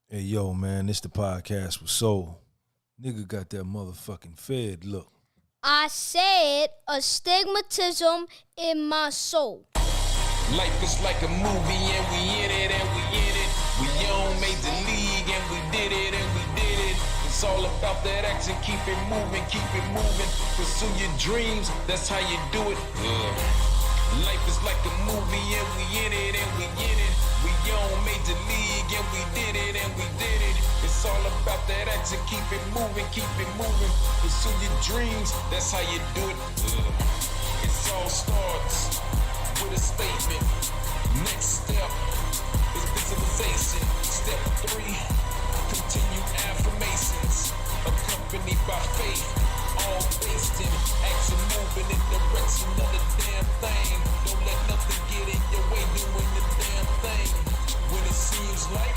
Hey, yo, man, this the podcast with Soul. Nigga got that motherfucking fed look. I said astigmatism in my soul. Life is like a movie and we in it and we in it. We on Major League and we did it and we did it. It's all about that action, keep it moving, keep it moving. Pursue your dreams, that's how you do it. Life is like a movie and we in it and we in it. We on Major League and we did it and we did it. It's all about that action, keep it moving, keep it moving. Pursue your dreams, that's how you do it. It's all starts with a statement. Next step is visualization. Step 3, continue affirmations, accompanied by faith. All based in action, moving in direction of the damn thing. Don't let nothing get in your way doing the damn thing. When it seems like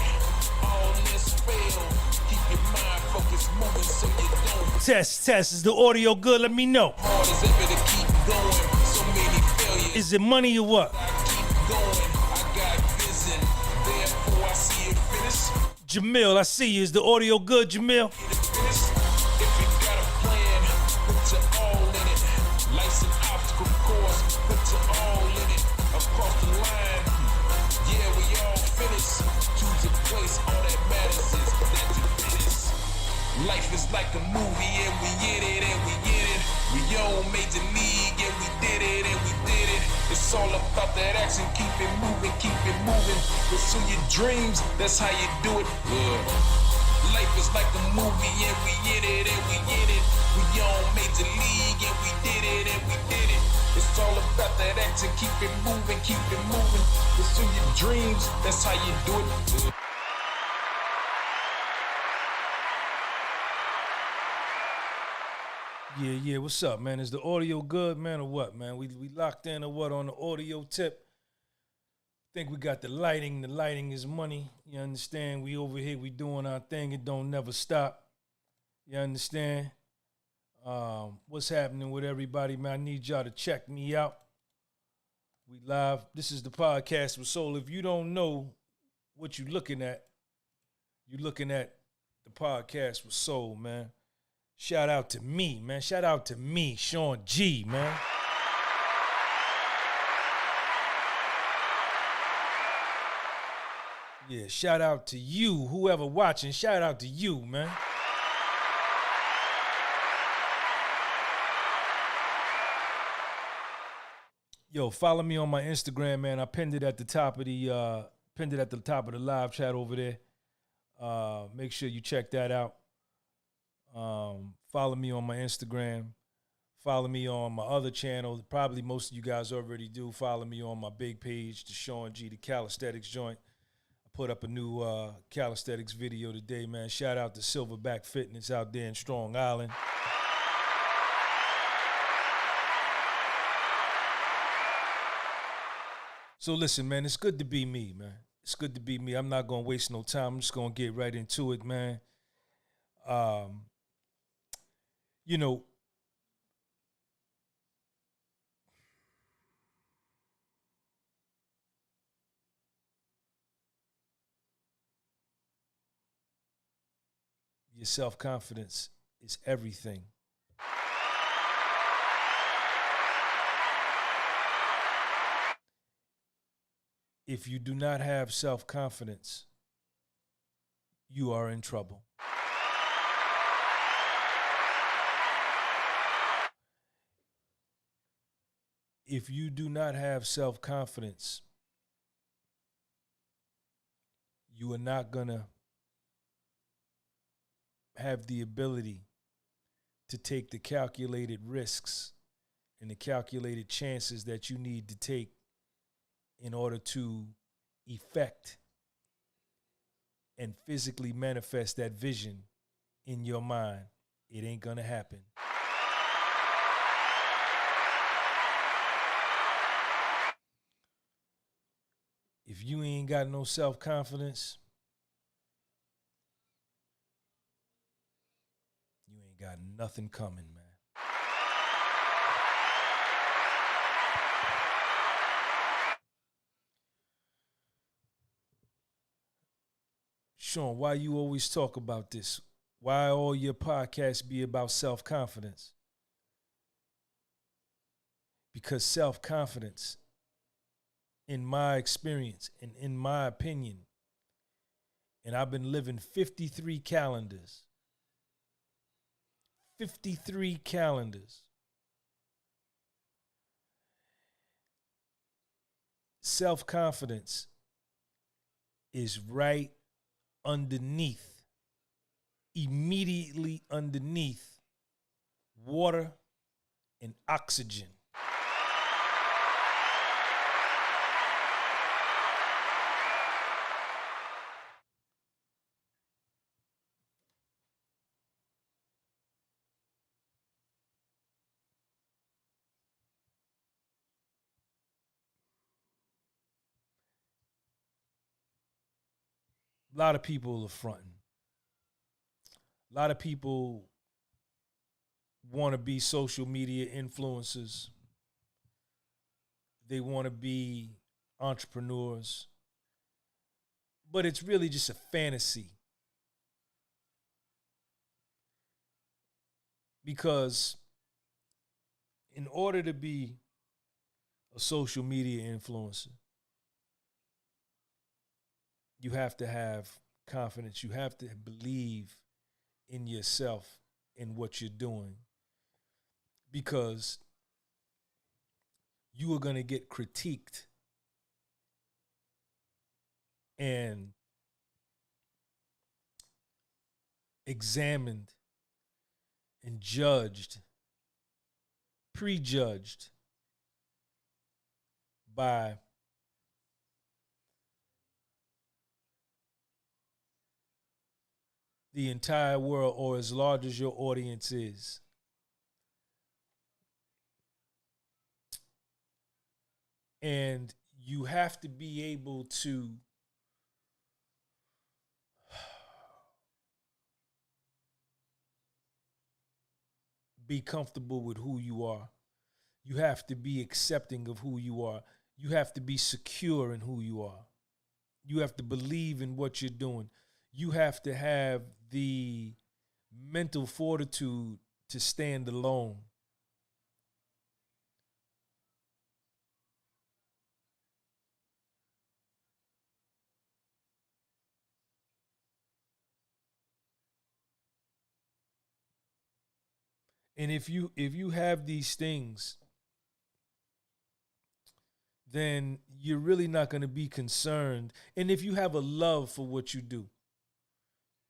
all this fail, keep your mind focused, moving so you don't. Test. Is the audio good? Let me know. Hard as ever to keep going. So many failures. Is it money or what? I keep going. I got vision. Therefore I see it finish. Jamil, I see you. Is the audio good, Jamil? Finish. If you got a plan, put your all in it. Life's an obstacle course, put your all in it. Across the line, yeah, we all finish. Choose a place, all that matters is that you finish. Life is like a movie and we in it and we in it. We on Major League and we did it and we did it. It's all about that action, keep it moving, keep it moving. Pursue your dreams, that's how you do it. Life is like a movie and we in it and we in it. We on Major League and we did it and we did it. It's all about that action, keep it moving, keep it moving. Pursue your dreams, that's how you do it. Yeah. What's up, man? Is the audio good, man, or what, man? We locked in or what on the audio tip? Think we got the lighting. The lighting is money. You understand? We over here, we doing our thing. It don't never stop. You understand? What's happening with everybody, man? I need y'all to check me out. We live. This is the podcast with Soul. If you don't know what you're looking at the podcast with Soul, man. Shout out to me, man. Shout out to me, Sean G, man. Yeah, shout out to you, whoever watching. Shout out to you, man. Yo, follow me on my Instagram, man. I pinned it at the top of the live chat over there. Make sure you check that out. Follow me on my Instagram. Follow me on my other channel. Probably most of you guys already do. Follow me on my big page, the Sean G, the Calisthenics joint. I put up a new calisthenics video today, man. Shout out to Silverback Fitness out there in Strong Island. So listen, man, it's good to be me, man. It's good to be me. I'm not going to waste no time. I'm just going to get right into it, man. You know, your self-confidence is everything. If you do not have self-confidence, you are in trouble. If you do not have self-confidence, you are not going to have the ability to take the calculated risks and the calculated chances that you need to take in order to effect and physically manifest that vision in your mind. It ain't going to happen. If you ain't got no self-confidence, you ain't got nothing coming, man. Sean, why you always talk about this? Why all your podcasts be about self-confidence? Because self-confidence, in my experience and in my opinion, and I've been living 53 calendars. 53 calendars. Self-confidence is right underneath, immediately underneath water and oxygen. A lot of people are fronting. A lot of people want to be social media influencers. They want to be entrepreneurs. But it's really just a fantasy. Because in order to be a social media influencer, you have to have confidence. You have to believe in yourself, in what you're doing. Because you are going to get critiqued and examined and judged, prejudged by the entire world, or as large as your audience is. And you have to be able to be comfortable with who you are. You have to be accepting of who you are. You have to be secure in who you are. You have to believe in what you're doing. You have to have the mental fortitude to stand alone. And if you have these things, then you're really not going to be concerned. And if you have a love for what you do,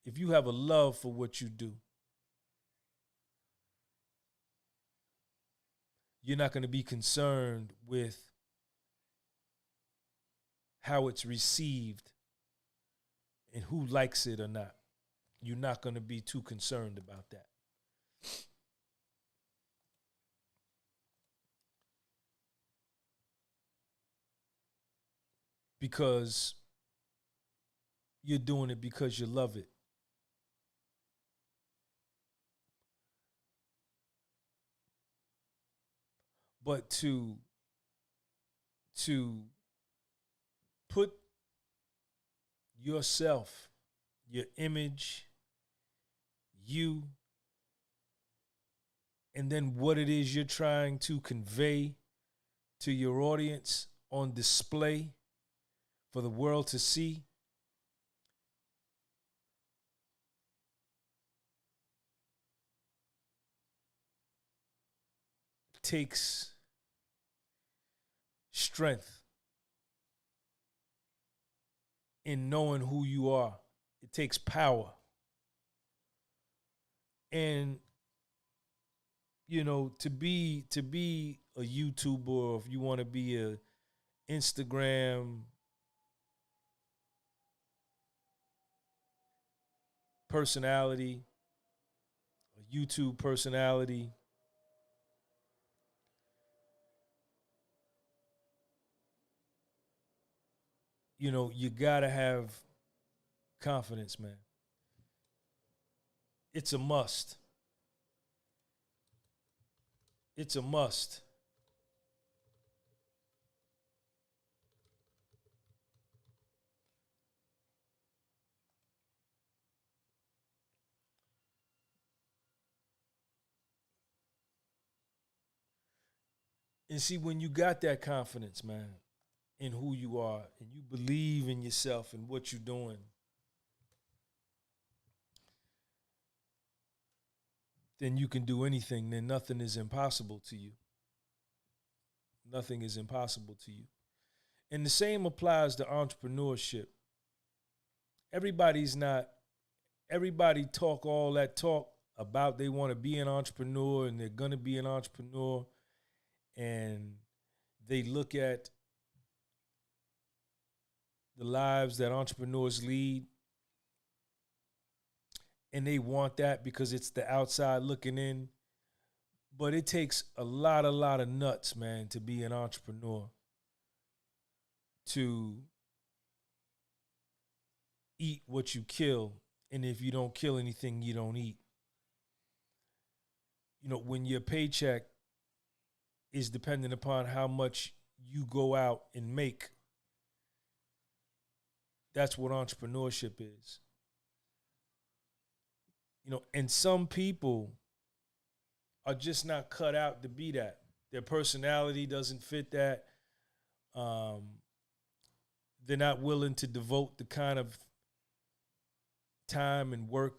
if you have a love for what you do, you're not going to be concerned with how it's received and who likes it or not. You're not going to be too concerned about that. Because you're doing it because you love it. But to put yourself, your image, you, and then what it is you're trying to convey to your audience on display for the world to see, takes strength in knowing who you are. It takes power. And you know, to be a YouTuber, or if you want to be a Instagram personality, a YouTube personality, you know, you gotta have confidence, man. It's a must. It's a must. And see, when you got that confidence, man, in who you are, and you believe in yourself and what you're doing, then you can do anything. Then nothing is impossible to you. Nothing is impossible to you. And the same applies to entrepreneurship. Everybody talk all that talk about they want to be an entrepreneur and they're going to be an entrepreneur. And they look at the lives that entrepreneurs lead and they want that because it's the outside looking in. But it takes a lot of nuts, man, to be an entrepreneur. To eat what you kill. And if you don't kill anything, you don't eat. You know, when your paycheck is dependent upon how much you go out and make, that's what entrepreneurship is. You know, and some people are just not cut out to be that. Their personality doesn't fit that. They're not willing to devote the kind of time and work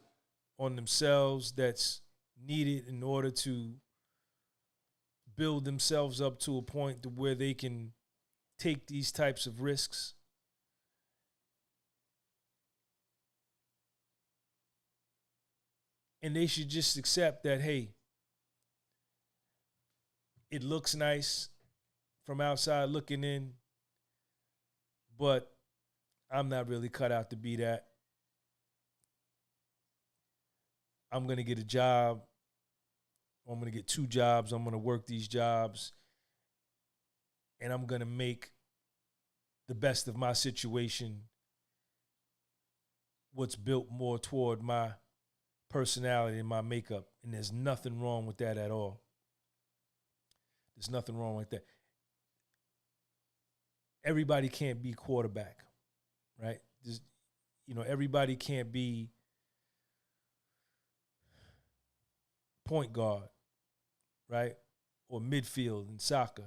on themselves that's needed in order to build themselves up to a point to where they can take these types of risks. And they should just accept that, hey, it looks nice from outside looking in, but I'm not really cut out to be that. I'm going to get a job. I'm going to get 2 jobs. I'm going to work these jobs. And I'm going to make the best of my situation what's built more toward my personality and my makeup. And there's nothing wrong with that at all. There's nothing wrong with that. Everybody can't be quarterback, right? Everybody can't be point guard, right? Or midfield in soccer.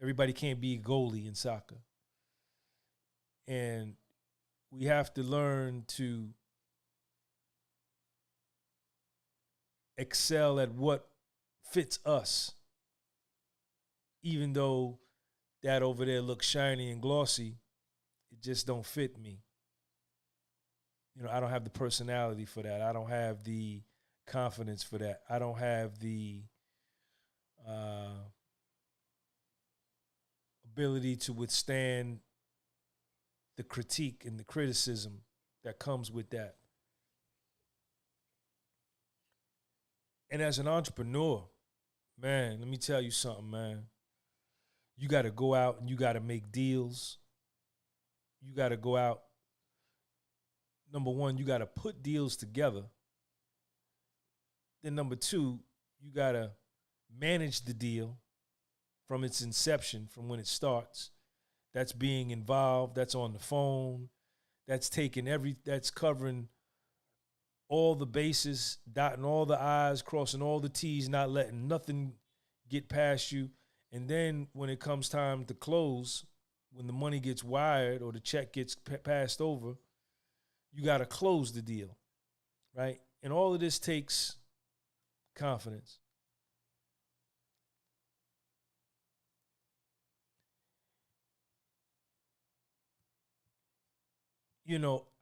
Everybody can't be a goalie in soccer. And we have to learn to excel at what fits us. Even though that over there looks shiny and glossy, it just don't fit me. I don't have the personality for that. I don't have the confidence for that. I don't have the ability to withstand the critique and the criticism that comes with that. And as an entrepreneur, man, let me tell you something, man. You got to go out and you got to make deals. You got to go out. Number one, you got to put deals together. Then number 2, you got to manage the deal from its inception, from when it starts. That's being involved. That's on the phone. That's that's covering all the bases, dotting all the I's, crossing all the T's, not letting nothing get past you. And then when it comes time to close, when the money gets wired or the check gets passed over, you got to close the deal, right? And all of this takes confidence.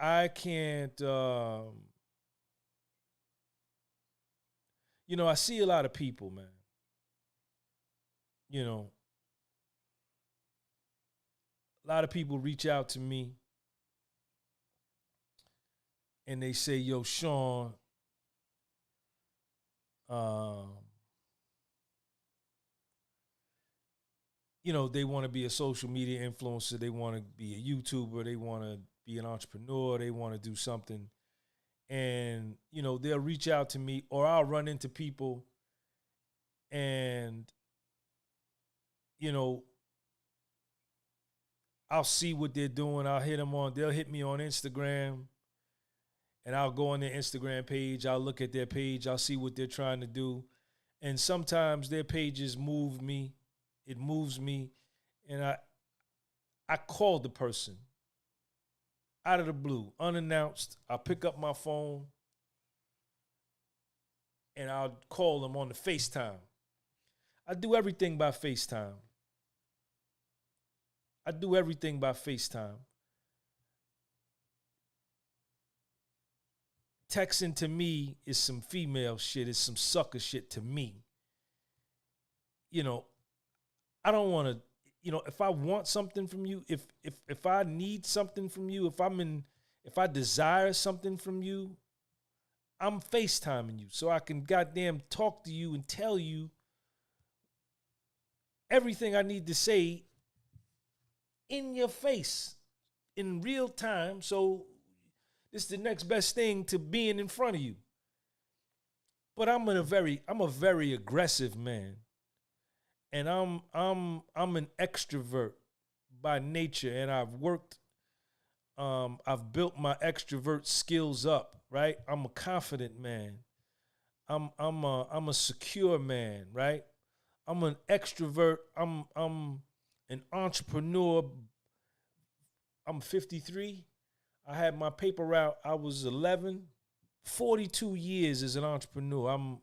I can't, I see a lot of people, man. A lot of people reach out to me and they say, yo, Sean, they want to be a social media influencer. They want to be a YouTuber. They want to be an entrepreneur. They want to do something. And, they'll reach out to me, or I'll run into people and, I'll see what they're doing. They'll hit me on Instagram, and I'll go on their Instagram page. I'll look at their page. I'll see what they're trying to do. And sometimes their pages move me It moves me. And I called the person out of the blue, unannounced. I pick up my phone and I'll call them on the FaceTime. I do everything by FaceTime. Texting to me is some female shit. It's some sucker shit to me. You know, I don't want to, you know, if I want something from you, if I need something from you, if I desire something from you, I'm FaceTiming you so I can goddamn talk to you and tell you everything I need to say in your face in real time. So it's the next best thing to being in front of you. But I'm a very aggressive man. And I'm an extrovert by nature, and I've built my extrovert skills up, right? I'm a confident man. I'm a secure man, right? I'm an extrovert. I'm an entrepreneur. I'm 53. I had my paper route. I was 11. 42 years as an entrepreneur.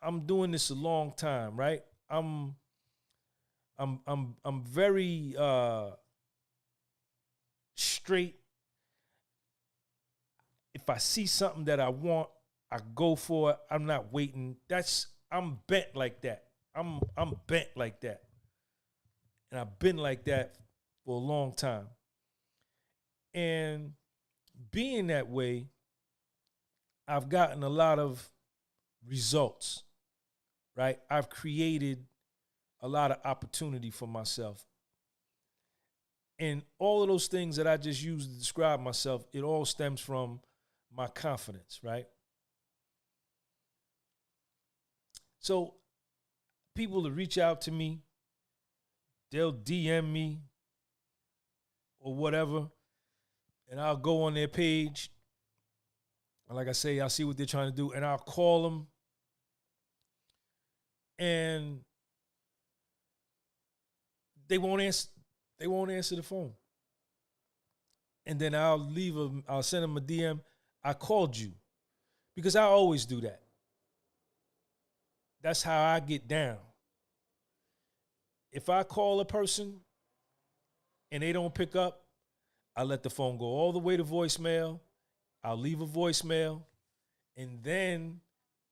I'm doing this a long time, right? I'm very straight. If I see something that I want, I go for it. I'm not waiting. I'm bent like that. I'm bent like that. And I've been like that for a long time. And being that way, I've gotten a lot of results, right? I've created a lot of opportunity for myself. And all of those things that I just used to describe myself, it all stems from my confidence, right? So people that reach out to me, they'll DM me or whatever, and I'll go on their page. And like I say, I'll see what they're trying to do, and I'll call them. And they won't answer the phone. And then I'll send them a DM. I called you. Because I always do that. That's how I get down. If I call a person and they don't pick up, I let the phone go all the way to voicemail. I'll leave a voicemail. And then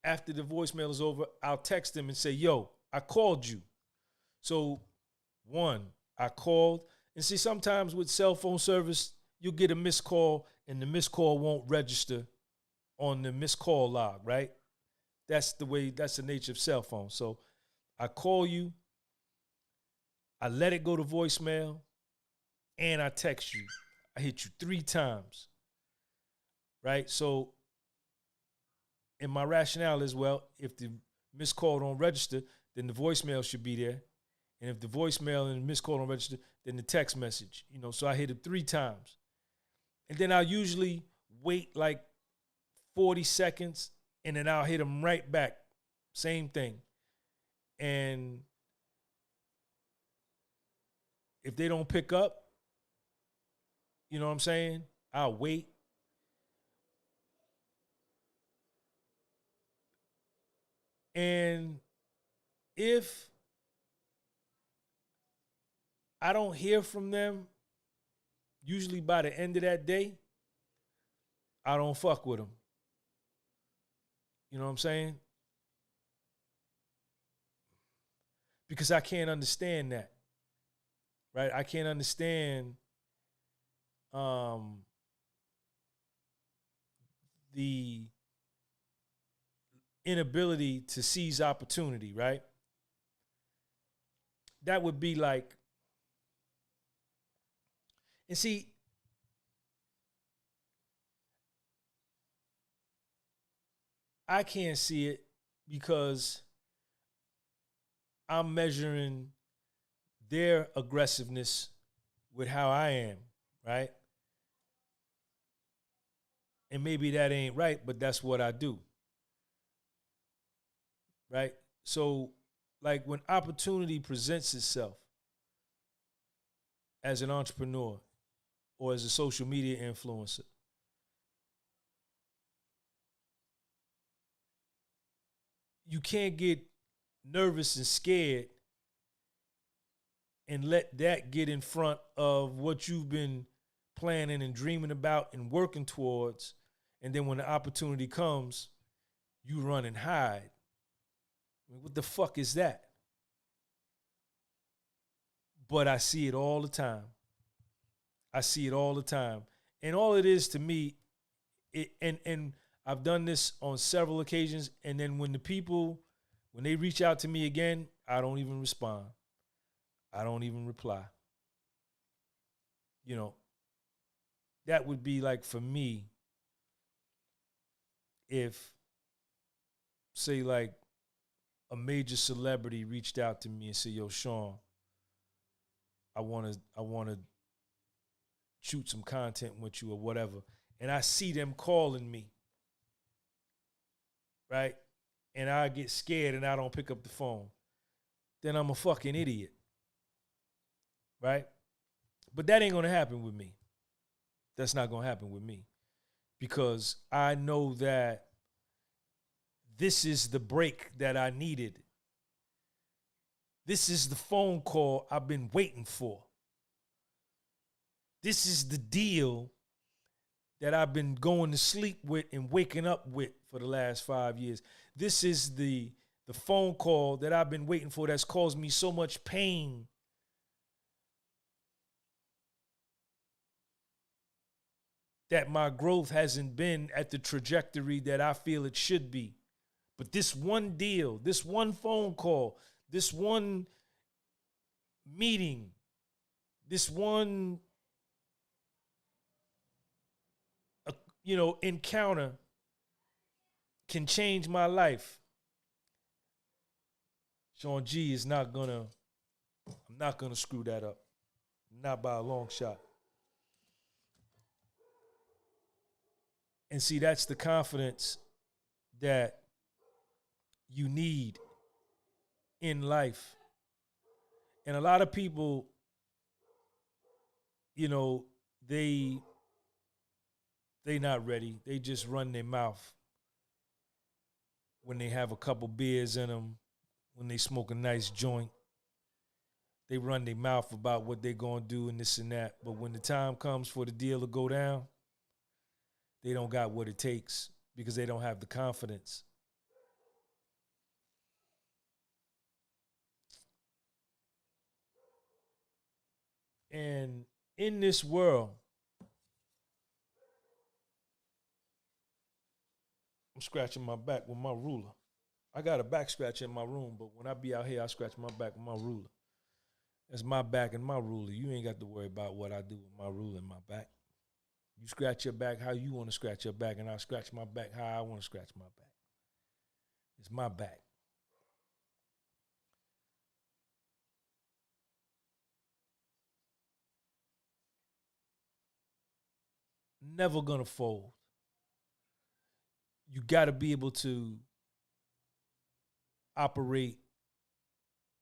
after the voicemail is over, I'll text them and say, yo, I called you. So one, I called. And see, sometimes with cell phone service, you'll get a missed call and the missed call won't register on the missed call log, right? That's the nature of cell phone. So I call you, I let it go to voicemail, and I text you. I hit you 3 times, right? So in my rationale is, well, if the missed call don't register, then the voicemail should be there. And if the voicemail and the missed call don't register, then the text message, so I hit it 3 times. And then I'll usually wait like 40 seconds, and then I'll hit them right back. Same thing. And if they don't pick up, you know what I'm saying? I'll wait. And if I don't hear from them, usually by the end of that day, I don't fuck with them. You know what I'm saying? Because I can't understand that, right? I can't understand the inability to seize opportunity, right? That would be like, and see, I can't see it because I'm measuring their aggressiveness with how I am, right? And maybe that ain't right, but that's what I do, right? So like when opportunity presents itself as an entrepreneur or as a social media influencer, you can't get nervous and scared and let that get in front of what you've been planning and dreaming about and working towards. And then when the opportunity comes, you run and hide. I mean, what the fuck is that? But I see it all the time. I see it all the time. And all it is to me, and I've done this on several occasions, and then when they reach out to me again, I don't even respond. I don't even reply. You know, that would be like for me if, say, like a major celebrity reached out to me and said, "Yo, Sean, I wanna shoot some content with you or whatever," and I see them calling me, right? And I get scared and I don't pick up the phone, then I'm a fucking idiot, right? But that ain't gonna happen with me. That's not gonna happen with me because I know that this is the break that I needed. This is the phone call I've been waiting for. This is the deal that I've been going to sleep with and waking up with for the last 5 years. This is the phone call that I've been waiting for that's caused me so much pain. That my growth hasn't been at the trajectory that I feel it should be. But this one deal, this one phone call, this one meeting, this one encounter can change my life. Sean G is I'm not gonna screw that up. Not by a long shot. And see, that's the confidence that you need in life. And a lot of people, they not ready. They just run their mouth when they have a couple beers in them, when they smoke a nice joint. They run their mouth about what they're going to do and this and that. But when the time comes for the deal to go down, they don't got what it takes because they don't have the confidence. And in this world, I'm scratching my back with my ruler. I got a back scratch in my room, but when I be out here, I scratch my back with my ruler. That's my back and my ruler. You ain't got to worry about what I do with my ruler and my back. You scratch your back how you want to scratch your back, and I scratch my back how I want to scratch my back. It's my back. Never gonna fold. You got to be able to operate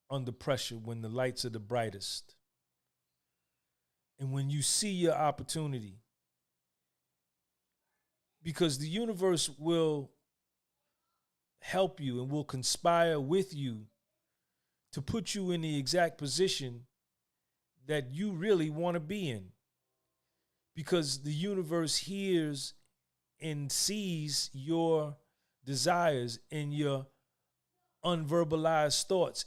under pressure when the lights are the brightest. And when you see your opportunity, because the universe will help you and will conspire with you to put you in the exact position that you really want to be in. Because the universe hears and sees your desires and your unverbalized thoughts.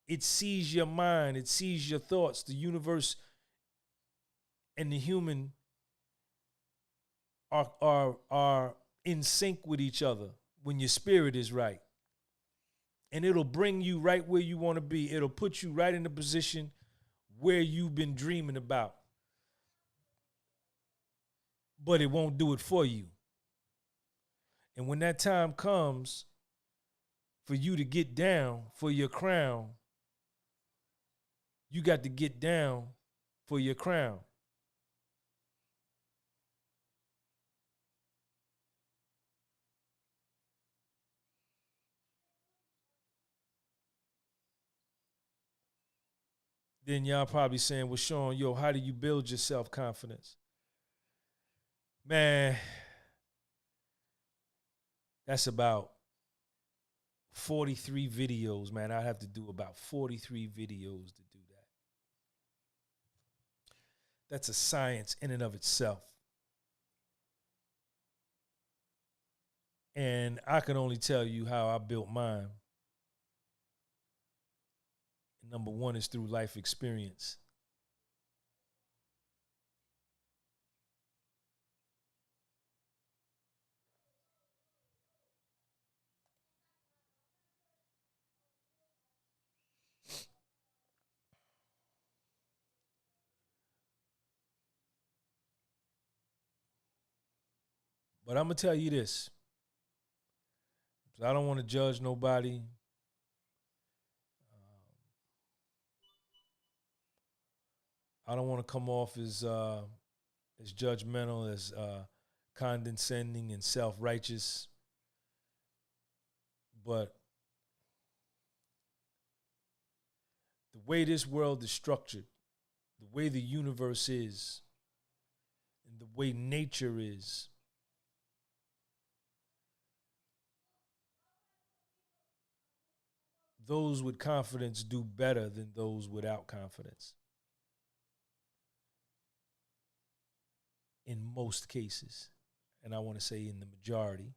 It sees your mind. It sees your thoughts. The universe and the human are in sync with each other when your spirit is right. And it'll bring you right where you want to be. It'll put you right in the position where you've been dreaming about. But it won't do it for you. And when that time comes for you to get down for your crown, you got to get down for your crown. then y'all probably saying, well, Sean, yo, how do you build your self-confidence? Man, that's about 43 videos, man. I have to do about 43 videos to do that. That's a science in and of itself. And I can only tell you how I built mine. Number one is through life experience. But I'm going to tell you this. I don't want to judge nobody. I don't want to come off as judgmental, as condescending and self-righteous. But the way this world is structured, the way the universe is, and the way nature is, those with confidence do better than those without confidence. In most cases, and I want to say in the majority.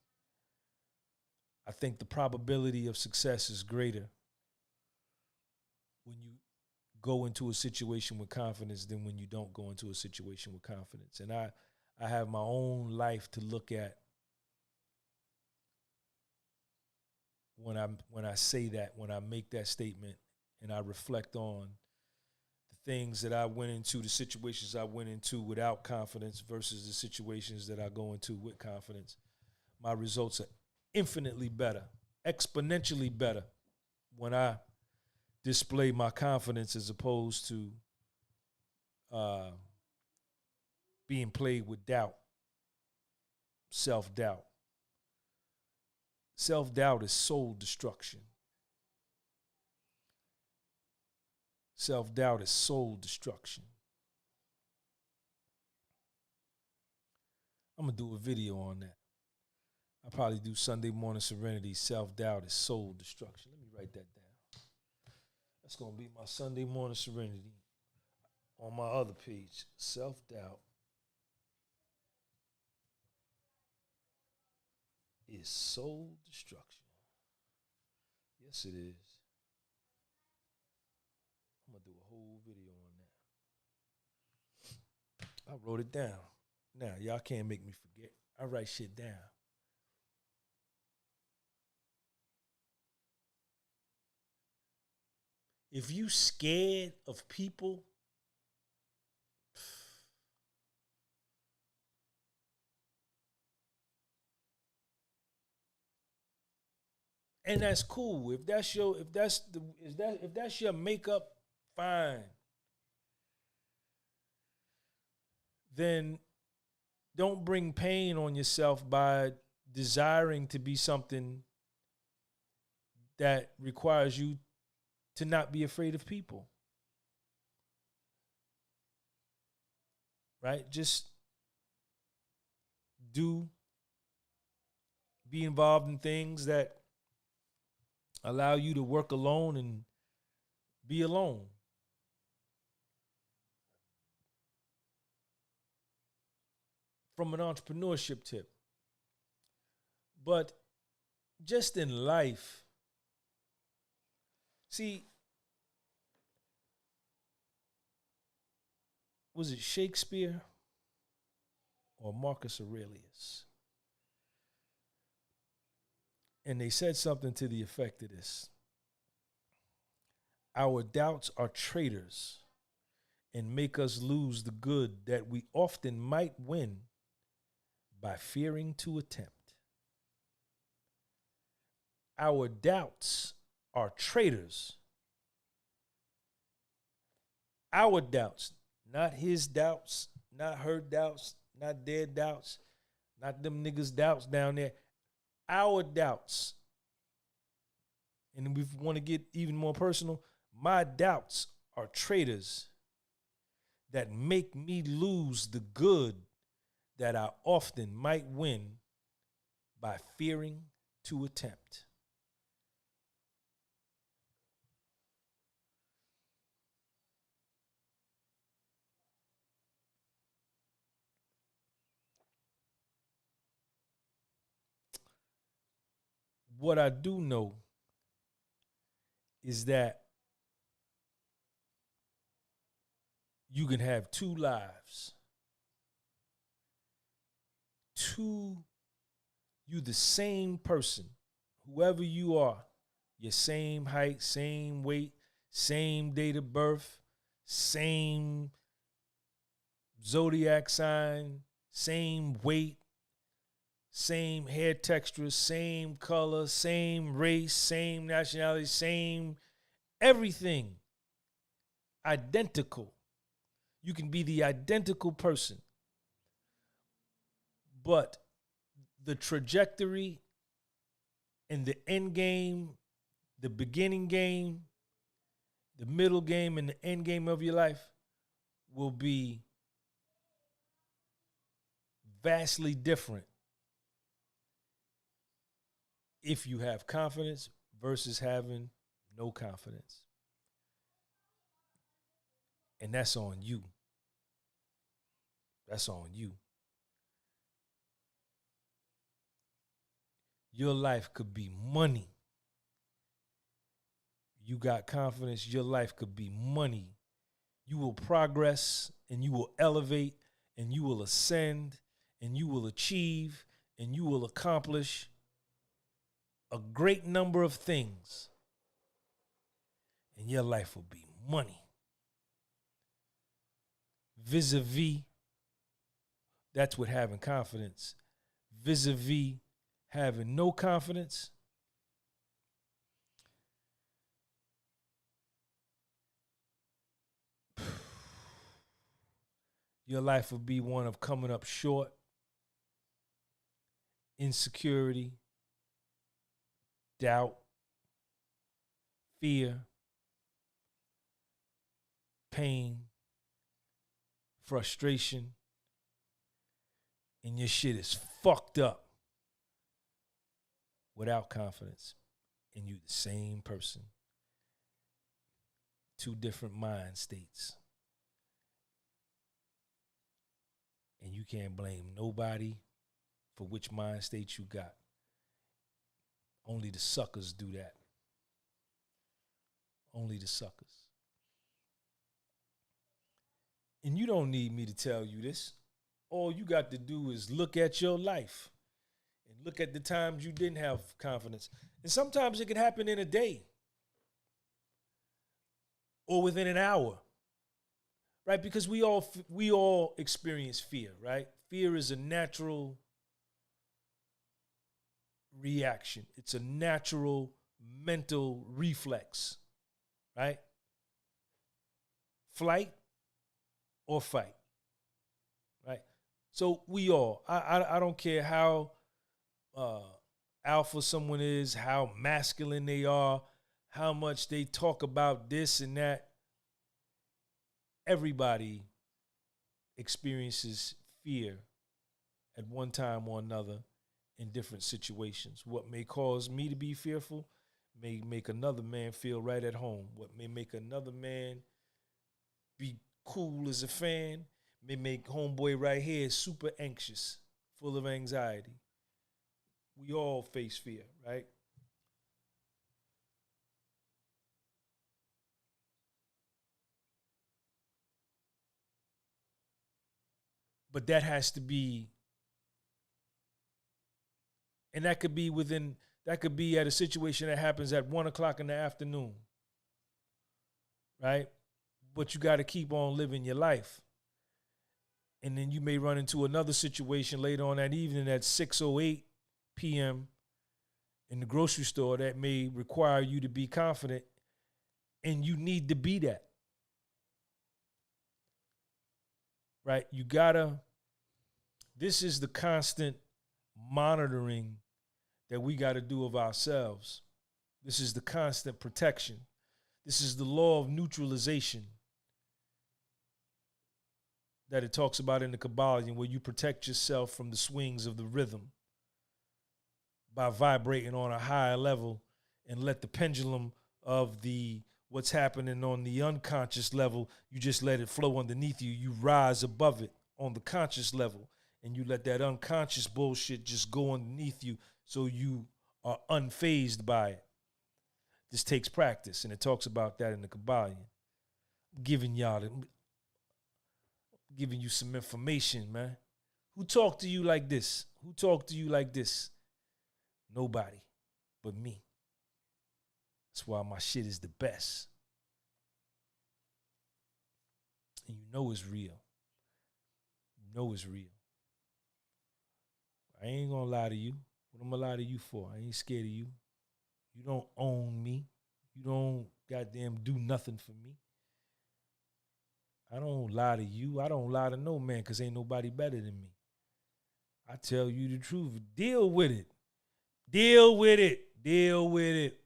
I think the probability of success is greater when you go into a situation with confidence than when you don't go into a situation with confidence. And I have my own life to look at when I say that, when I make that statement, and I reflect on the things that I went into, the situations I went into without confidence versus the situations that I go into with confidence. My results are infinitely better, exponentially better when I display my confidence as opposed to being played with doubt, self-doubt. Self-doubt is soul destruction. Self-doubt is soul destruction. I'm going to do a video on that. I'll probably do Sunday Morning Serenity. Self-doubt is soul destruction. Let me write that down. That's going to be my Sunday Morning Serenity on my other page. Self-doubt is soul destruction. Yes, it is. I'm going to do a whole video on that. I wrote it down. Now, y'all can't make me forget. I write shit down. If you scared of people, and that's cool. If that's your makeup, fine. Then don't bring pain on yourself by desiring to be something that requires you to not be afraid of people. Right? Just be involved in things that allow you to work alone and be alone. From an entrepreneurship tip. But just in life, see, was it Shakespeare or Marcus Aurelius? And they said something to the effect of this. Our doubts are traitors and make us lose the good that we often might win by fearing to attempt. Our doubts are traitors. Our doubts, not his doubts, not her doubts, not their doubts, not them niggas' doubts down there. Our doubts. And if we want to get even more personal, my doubts are traitors that make me lose the good that I often might win by fearing to attempt. What I do know is that you can have two lives. You the same person, whoever you are, your same height, same weight, same date of birth, same zodiac sign, same weight, same hair texture, same color, same race, same nationality, same everything. Identical. You can be the identical person. But the trajectory and the end game, the beginning game, the middle game, and the end game of your life will be vastly different if you have confidence versus having no confidence. And that's on you. That's on you. Your life could be money. You got confidence, your life could be money. You will progress and you will elevate and you will ascend and you will achieve and you will accomplish a great number of things. And your life will be money. Vis-a-vis, that's what having confidence. Vis-a-vis having no confidence, your life will be one of coming up short, insecurity, doubt, fear, pain, frustration, and your shit is fucked up without confidence, and you the same person. Two different mind states. And you can't blame nobody for which mind state you got. Only the suckers do that. Only the suckers. And you don't need me to tell you this. All you got to do is look at your life and look at the times you didn't have confidence. And sometimes it can happen in a day or within an hour, right? Because we all experience fear, right? Fear is a natural reaction. It's a natural mental reflex, right? Flight or fight, right? So we all, I don't care how alpha someone is, how masculine they are, how much they talk about this and that. Everybody experiences fear at one time or another in different situations. What may cause me to be fearful may make another man feel right at home. What may make another man be cool as a fan may make homeboy right here super anxious, full of anxiety. We all face fear, right? But that has to be, and that could be at a situation that happens at 1 o'clock in the afternoon, right? But you got to keep on living your life. And then you may run into another situation later on that evening at 6:08 p.m. in the grocery store that may require you to be confident, and you need to be that. Right? This is the constant monitoring that we got to do of ourselves. This is the constant protection. This is the law of neutralization that it talks about in the Kabbalion, where you protect yourself from the swings of the rhythm by vibrating on a higher level and let the pendulum of the what's happening on the unconscious level, you just let it flow underneath you. You rise above it on the conscious level, and you let that unconscious bullshit just go underneath you so you are unfazed by it. This takes practice, and it talks about that in the Kabbalion. Giving you some information, man. Who talked to you like this? Who talked to you like this? Nobody but me. That's why my shit is the best. And you know it's real. You know it's real. I ain't gonna lie to you. What I'm gonna lie to you for? I ain't scared of you. You don't own me. You don't goddamn do nothing for me. I don't lie to you. I don't lie to no man because ain't nobody better than me. I tell you the truth. Deal with it. Deal with it. Deal with it.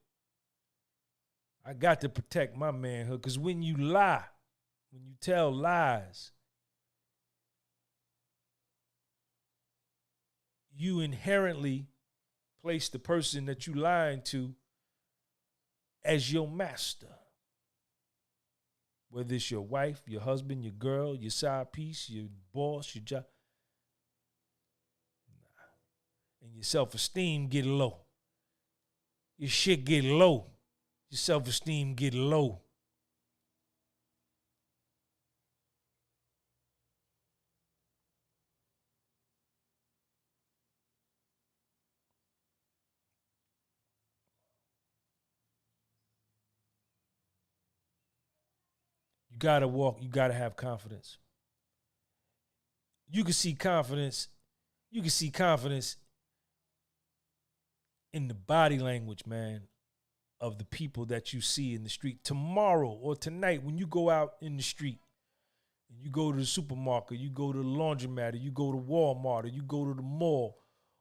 I got to protect my manhood because when you lie, when you tell lies, you inherently place the person that you lying to as your master. Whether it's your wife, your husband, your girl, your side piece, your boss, your job. And your self-esteem get low. Your shit get low. Your self-esteem get low. You gotta walk, you gotta have confidence. You can see confidence in the body language, man, of the people that you see in the street. Tomorrow or tonight, when you go out in the street and you go to the supermarket, you go to the laundromat, or you go to Walmart, or you go to the mall,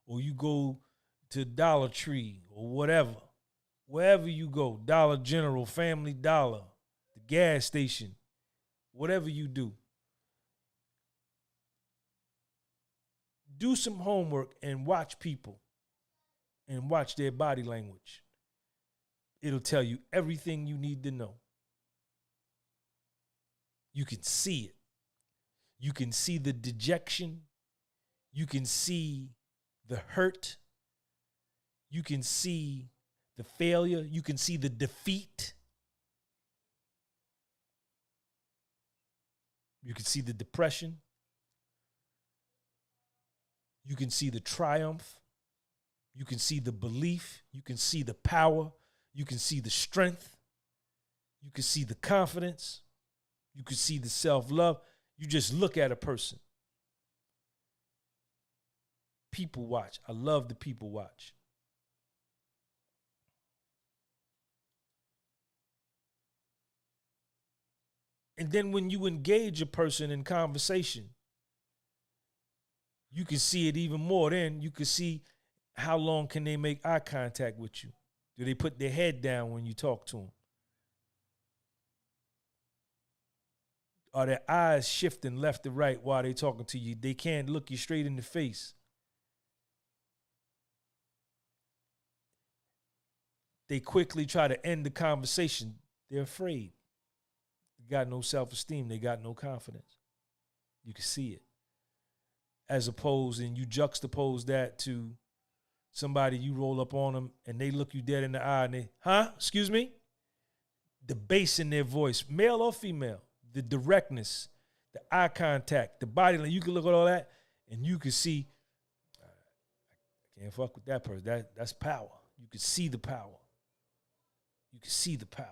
or you go to Dollar Tree, or whatever, wherever you go, Dollar General, Family Dollar, the gas station, whatever you do some homework and watch people and watch their body language. It'll tell you everything you need to know. You can see it. You can see the dejection. You can see the hurt. You can see the failure. You can see the defeat. You can see the depression. You can see the triumph. You can see the belief. You can see the power. You can see the strength. You can see the confidence. You can see the self-love. You just look at a person. People watch. I love the people watch. And then when you engage a person in conversation, you can see it even more. Then you can see how long can they make eye contact with you. Do they put their head down when you talk to them? Are their eyes shifting left to right while they're talking to you? They can't look you straight in the face. They quickly try to end the conversation. They're afraid. They got no self-esteem. They got no confidence. You can see it. As opposed, and you juxtapose that to somebody, you roll up on them and they look you dead in the eye and they, excuse me? The bass in their voice, male or female, the directness, the eye contact, the body, you can look at all that and you can see, I can't fuck with that person. That's power. You can see the power. You can see the power.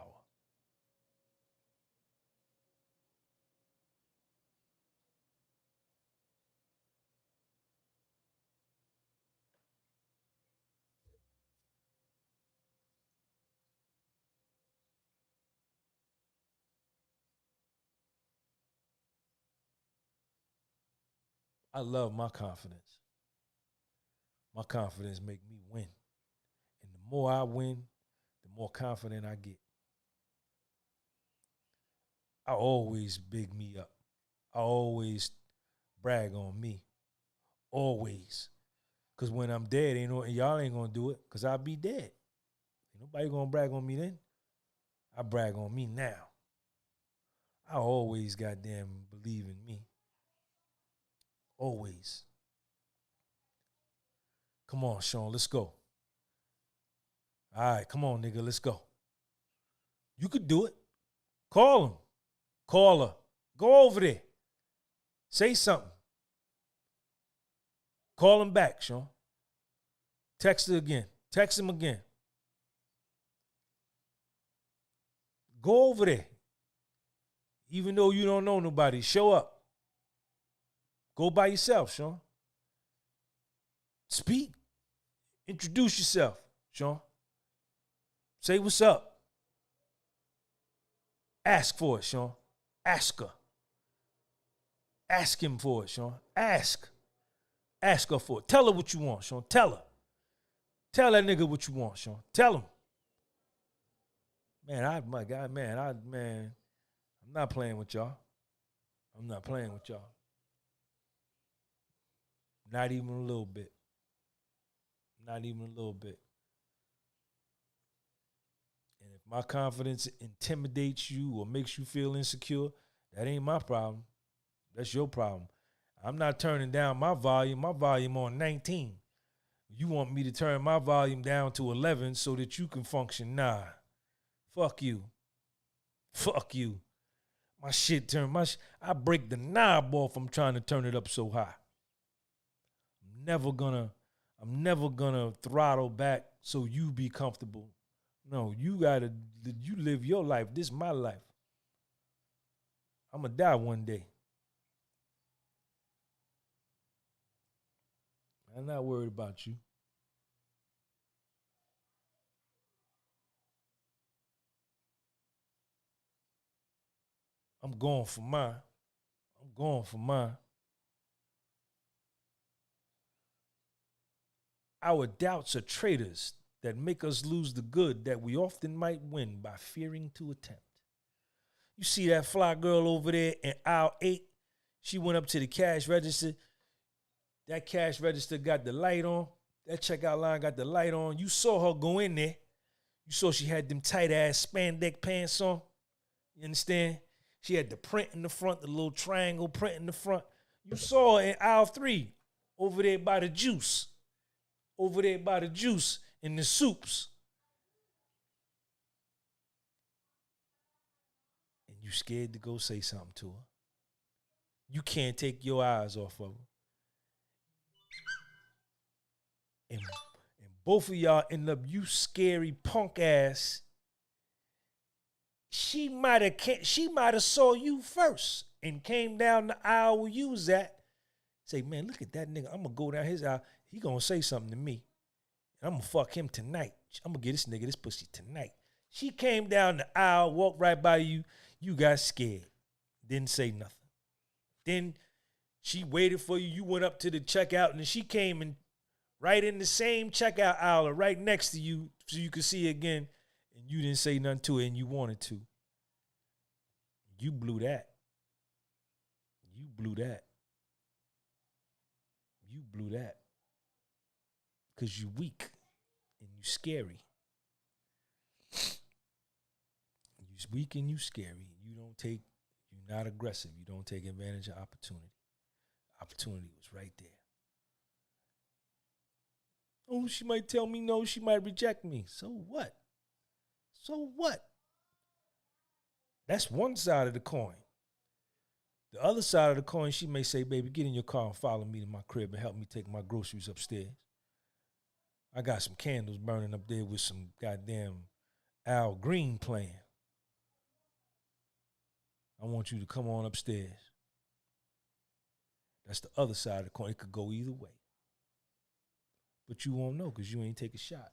I love my confidence. My confidence make me win. And the more I win, the more confident I get. I always big me up. I always brag on me. Always. Because when I'm dead, y'all ain't going to do it because I'll be dead. Ain't nobody going to brag on me then. I brag on me now. I always goddamn believe in me. Always. Come on, Sean, let's go. All right, come on, nigga, let's go. You could do it. Call him. Call her. Go over there. Say something. Call him back, Sean. Text her again. Text him again. Go over there. Even though you don't know nobody, show up. Go by yourself, Sean. Speak. Introduce yourself, Sean. Say what's up. Ask for it, Sean. Ask her. Ask him for it, Sean. Ask. Ask her for it. Tell her what you want, Sean. Tell her. Tell that nigga what you want, Sean. Tell him. Man, I'm not playing with y'all. I'm not playing with y'all. Not even a little bit. Not even a little bit. And if my confidence intimidates you or makes you feel insecure, that ain't my problem. That's your problem. I'm not turning down my volume. My volume on 19. You want me to turn my volume down to 11 so that you can function? Nah. Fuck you. Fuck you. My shit I break the knob off. I'm trying to turn it up so high. I'm never gonna throttle back so you be comfortable. No, you live your life. This is my life. I'm gonna die one day. I'm not worried about you. I'm going for mine. I'm going for mine. Our doubts are traitors that make us lose the good that we often might win by fearing to attempt. You see that fly girl over there in aisle 8? She went up to the cash register. That cash register got the light on. That checkout line got the light on. You saw her go in there. You saw she had them tight-ass spandex pants on. You understand? She had the print in the front, the little triangle print in the front. You saw her in aisle 3 over there by the juice. Over there by the juice in the soups. And you scared to go say something to her. You can't take your eyes off of her. And both of y'all end up, you scary punk ass. She might have saw you first and came down the aisle where you was at. Say, man, look at that nigga. I'm gonna go down his aisle. He gonna say something to me. And I'm gonna fuck him tonight. I'm gonna get this nigga this pussy tonight. She came down the aisle, walked right by you. You got scared. Didn't say nothing. Then she waited for you. You went up to the checkout, and then she came and right in the same checkout aisle, right next to you, so you could see again. And you didn't say nothing to it, and you wanted to. You blew that. You blew that. You blew that. Because you weak and you scary. You weak and you scary. You're not aggressive. You don't take advantage of opportunity. Opportunity was right there. Oh, she might tell me no. She might reject me. So what? So what? That's one side of the coin. The other side of the coin, she may say, baby, get in your car and follow me to my crib and help me take my groceries upstairs. I got some candles burning up there with some goddamn Al Green playing. I want you to come on upstairs. That's the other side of the coin. It could go either way. But you won't know because you ain't take a shot.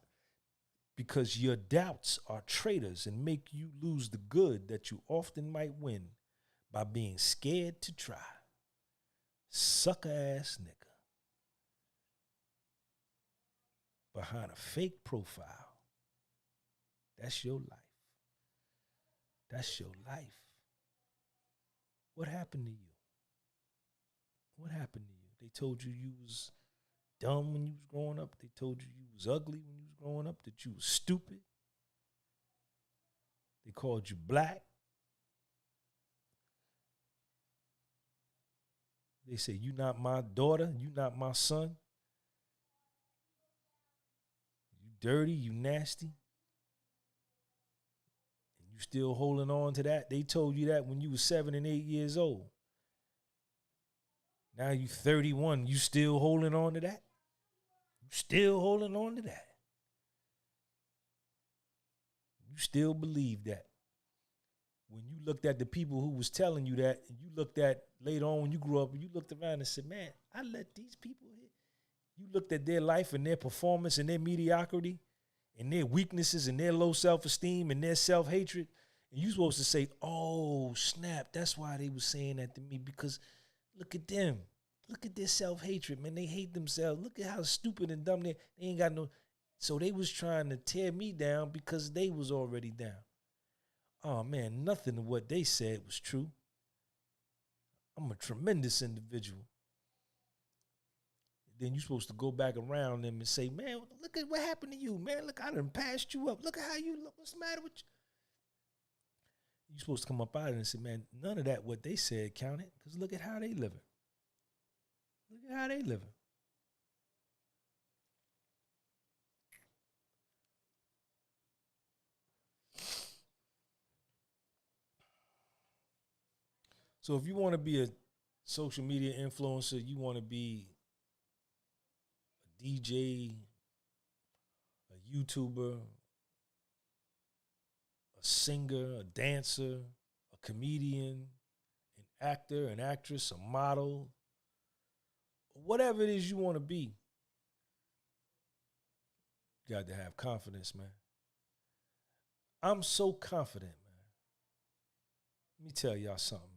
Because your doubts are traitors and make you lose the good that you often might win by being scared to try. Sucker ass nigga. Behind a fake profile. That's your life. That's your life. What happened to you? What happened to you? They told you was dumb when you was growing up. They told you was ugly when you was growing up, that you was stupid. They called you black. They say, you not my daughter, you not my son. You dirty, you nasty. And you still holding on to that. They told you that when you was 7 and 8 years old. Now you 31, you still holding on to that? You still holding on to that? You still believe that? When you looked at the people who was telling you that, and you looked at later on when you grew up, and you looked around and said, man, I let these people hit. You looked at their life and their performance and their mediocrity and their weaknesses and their low self-esteem and their self-hatred, and you supposed to say, oh, snap, that's why they was saying that to me, because look at them. Look at their self-hatred, man. They hate themselves. Look at how stupid and dumb they ain't got no. So they was trying to tear me down because they was already down. Oh, man, nothing of what they said was true. I'm a tremendous individual. Then you're supposed to go back around them and say, man, look at what happened to you, man. Look, I done passed you up. Look at how you look. What's the matter with you? You're supposed to come up out of it and say, man, none of that what they said counted, because look at how they living. Look at how they living. So if you want to be a social media influencer, you want to be a DJ, a YouTuber, a singer, a dancer, a comedian, an actor, an actress, a model, whatever it is you want to be, you got to have confidence, man. I'm so confident, man. Let me tell y'all something, man.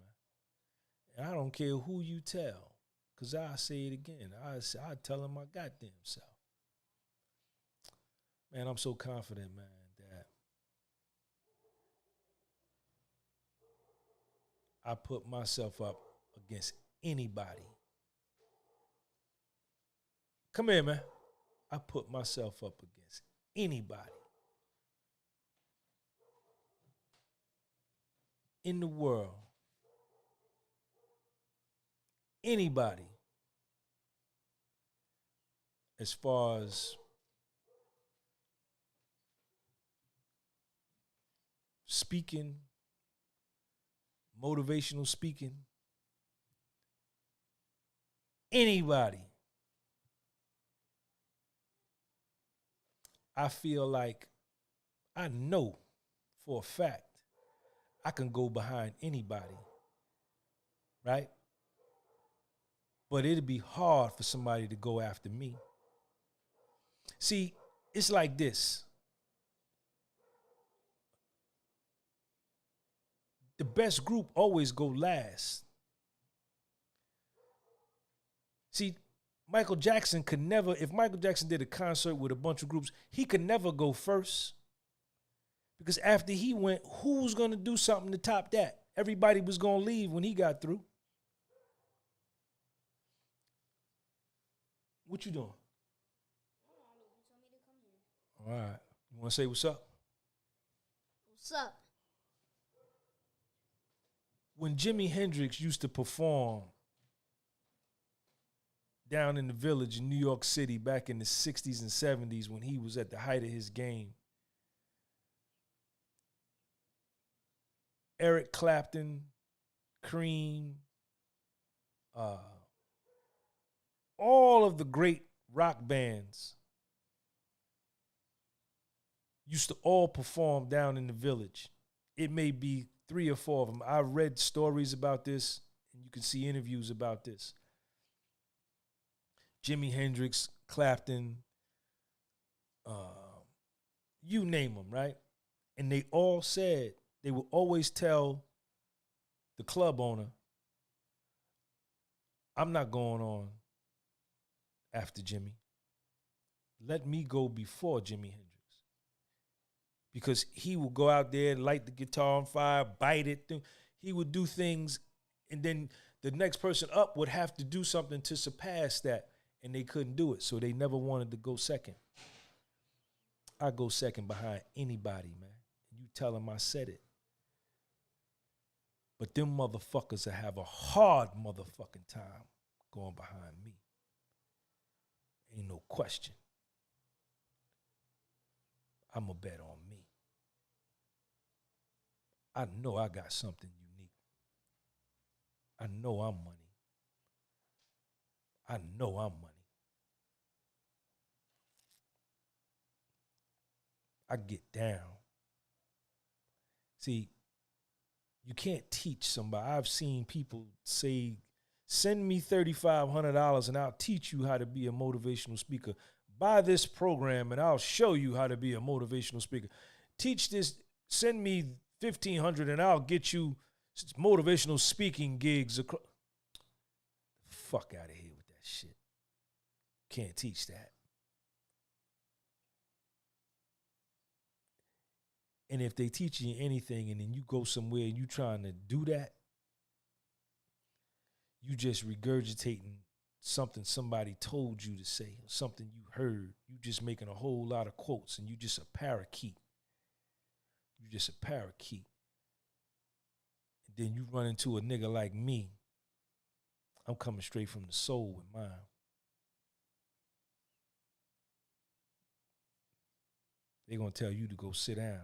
And I don't care who you tell, because I'll say it again. I tell them my goddamn self. Man, I'm so confident, man, that I put myself up against anybody. Come here, man. I put myself up against anybody in the world. Anybody. As far as speaking, motivational speaking, anybody. I feel like I know for a fact I can go behind anybody, right? But it'd be hard for somebody to go after me. See, it's like this. The best group always go last. See, Michael Jackson could never, if Michael Jackson did a concert with a bunch of groups, he could never go first. Because after he went, who's going to do something to top that? Everybody was going to leave when he got through. What you doing? All right. You want to say what's up? What's up? When Jimi Hendrix used to perform down in the Village in New York City back in the 60s and 70s when he was at the height of his game, Eric Clapton, Cream, all of the great rock bands used to all perform down in the Village. It may be 3 or 4 of them. I read stories about this, and you can see interviews about this. Jimi Hendrix, Clapton, you name them, right? And they all said, they would always tell the club owner, I'm not going on after Jimmy. Let me go before Jimi Hendrix. Because he will go out there, light the guitar on fire, bite it. He would do things And then the next person up would have to do something to surpass that, and they couldn't do it. So they never wanted to go second. I go second behind anybody, man. You tell them I said it. But them motherfuckers will have a hard motherfucking time going behind me. Ain't no question. I'ma bet on me. I know I got something unique. I know I'm money. I know I'm money. I get down. See, you can't teach somebody. I've seen people say, send me $3,500 and I'll teach you how to be a motivational speaker. Buy this program and I'll show you how to be a motivational speaker. Teach this, send me $1,500 and I'll get you motivational speaking gigs. Fuck out of here with that shit. Can't teach that. And if they teach you anything and then you go somewhere and you trying to do that, you just regurgitating something somebody told you to say, or something you heard. You just making a whole lot of quotes and you just a parakeet. You just a parakeet. And then you run into a nigga like me. I'm coming straight from the soul with mine. They're going to tell you to go sit down.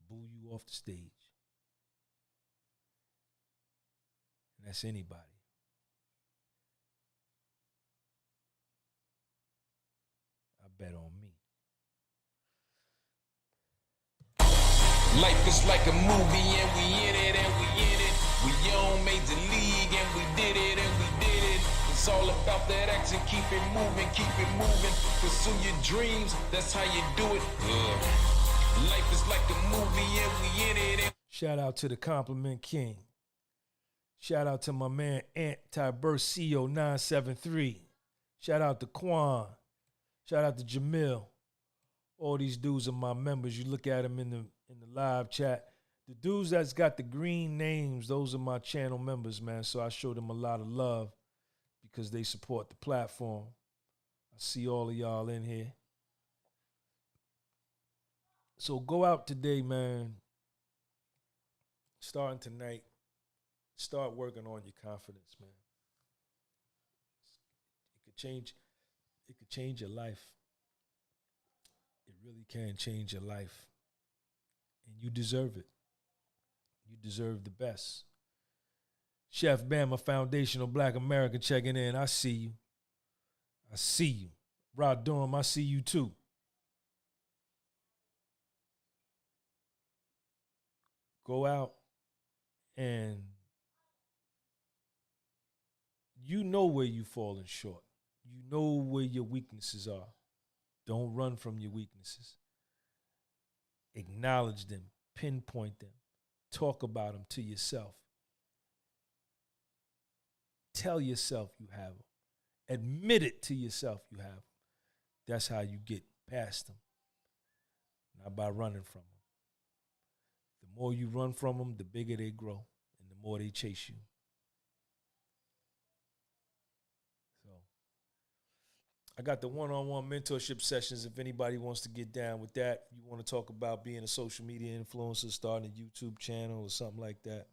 Boo you off the stage. And that's anybody. I bet on me. Life is like a movie and we in it and we in it. We on major league and we did it and we did it. It's all about that action, keep it moving, pursue your dreams, that's how you do it. Life is like a movie and we in it. Shout out to the Compliment King. Shout out to my man Anti-Burcio 973. Shout out to Quan. Shout out to Jamil. All these dudes are my members. You look at them in the live chat. The dudes that's got the green names, those are my channel members, man. So I show them a lot of love because they support the platform. I see all of y'all in here. So go out today, man. Starting tonight, start working on your confidence, man. It could change your life. It really can change your life. And you deserve it. You deserve the best. Chef Bama Foundational Black American checking in. I see you. I see you. Rod Durham, I see you too. Go out and you know where you're falling short. You know where your weaknesses are. Don't run from your weaknesses. Acknowledge them. Pinpoint them. Talk about them to yourself. Tell yourself you have them. Admit it to yourself you have them. That's how you get past them. Not by running from them. The more you run from them, the bigger they grow and the more they chase you. So I got the one-on-one mentorship sessions. If anybody wants to get down with that, you want to talk about being a social media influencer, starting a YouTube channel or something like that.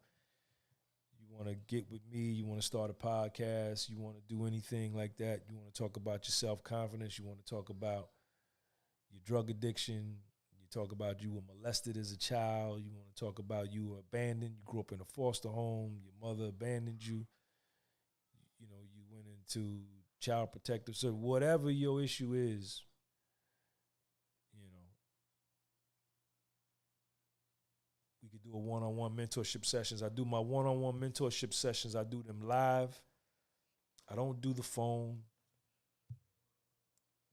You want to get with me, you want to start a podcast, you want to do anything like that, you want to talk about your self-confidence, you want to talk about your drug addiction, you talk about you were molested as a child, you want to talk about you were abandoned, you grew up in a foster home, your mother abandoned you, you know, you went into child protective service, whatever your issue is, you know, we could do a one-on-one mentorship sessions. I do my one-on-one mentorship sessions. I do them live. I don't do the phone.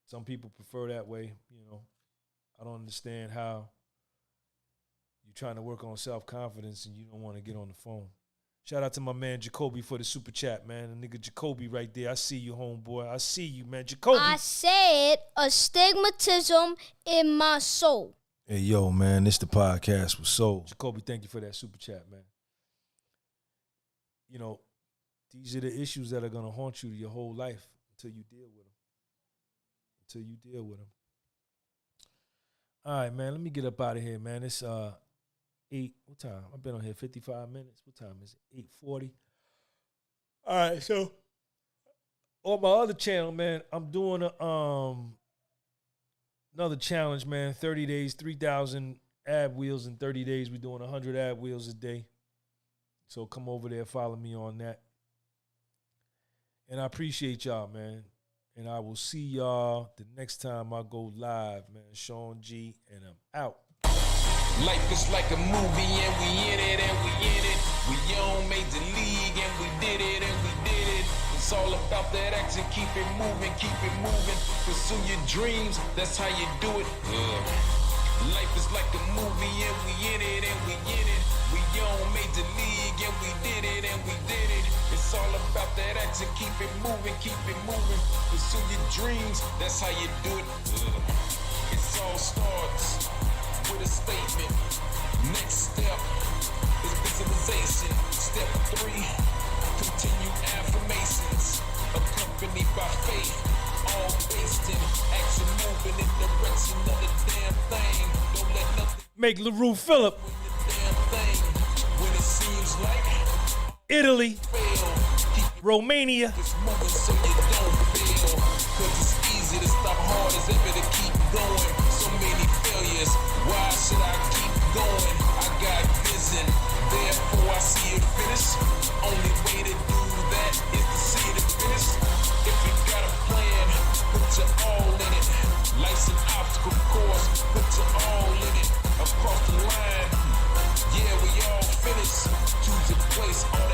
Some people prefer that way, you know. I don't understand how you're trying to work on self-confidence and you don't want to get on the phone. Shout out to my man Jacoby for the super chat, man. The nigga Jacoby right there. I see you, homeboy. I see you, man. Jacoby. I said astigmatism in my soul. Hey, yo, man. This the podcast with Soul. Jacoby, thank you for that super chat, man. you know, these are the issues that are gonna haunt you your whole life until you deal with them. Until you deal with them. All right, man. Let me get up out of here, man. It's 8. What time? I've been on here 55 minutes. What time is it? 8:40. All right, so on my other channel, man, I'm doing another challenge, man. 30 days, 3,000 ab wheels in 30 days. We're doing 100 ab wheels a day. So come over there, follow me on that. And I appreciate y'all, man. And I will see y'all the next time I go live, man. Sean G, and I'm out. Life is like a movie and we in it and we in it. We on Major League and we did it and we did it. It's all about that action, keep it moving, pursue your dreams, that's how you do it. Life is like a movie and we in it and we in it. We on Major League and we did it and we did it. It's all about that action, keep it moving, pursue your dreams, that's how you do it. It all starts with a statement. Next step is visualization. Step 3, continue affirmations, accompanied by faith, all based in action, moving in direction of the damn thing. Don't let nothing make LaRue Phillip. The damn thing when it seems like Italy, fail. Keep Romania. it's moving so you don't fail. Cause it's easy to stop, hard as ever to keep going. So many failures, why should I keep going? I got vision, therefore I see it finish. Only way to do that is to see it finish. If you got a plan, put your all in it. Life's an obstacle course, put your all in it. Across the line, yeah, we all finished. Choose a place, all